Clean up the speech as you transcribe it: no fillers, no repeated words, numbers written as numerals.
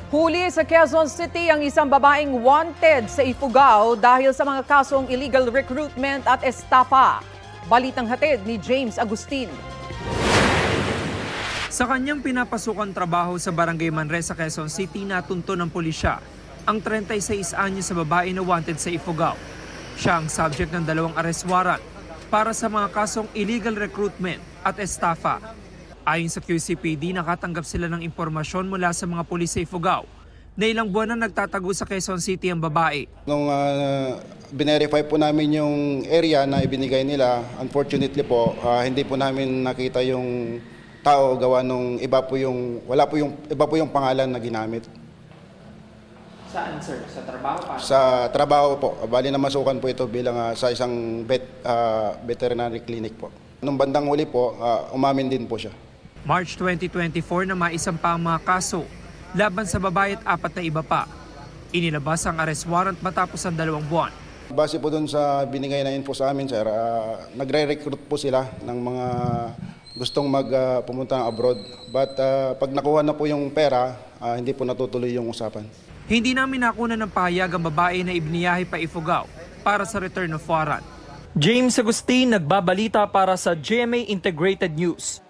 Huli sa Quezon City ang isang babaeng wanted sa Ifugao dahil sa mga kasong illegal recruitment at estafa. Balitang hatid ni James Agustin. Sa kanyang pinapasukan trabaho sa Barangay Manresa, Quezon City, natunto ng pulisya ang 36 anyos sa babae na wanted sa Ifugao. Siya ang subject ng 2 arrest warrant para sa mga kasong illegal recruitment at estafa. Ayon sa QCPD, nakatanggap sila ng impormasyon mula sa mga pulis sa Ifugao na ilang buwan na nagtatago sa Quezon City ang babae. Nung binerify po namin yung area na ibinigay nila, unfortunately po, hindi po namin nakita yung tao gawa nung iba po yung pangalan na ginamit. Saan, sir? Sa trabaho pa? Sa trabaho po. Bali na masukan po ito bilang sa isang veterinary clinic po. Nung bandang huli po, umamin din po siya. March 2024 na maisampa ang mga kaso laban sa babae at 4 na iba pa. Inilabas ang arrest warrant matapos ang 2 buwan. Base po dun sa binigay na info sa amin, sir, nagre-recruit po sila ng mga gustong pumunta abroad. But pag nakuha na po yung pera, hindi po natutuloy yung usapan. Hindi namin nakuha ng pahayag ang babae na ibiniyahe pa Ifugao para sa return of warrant. James Agustin, nagbabalita para sa GMA Integrated News.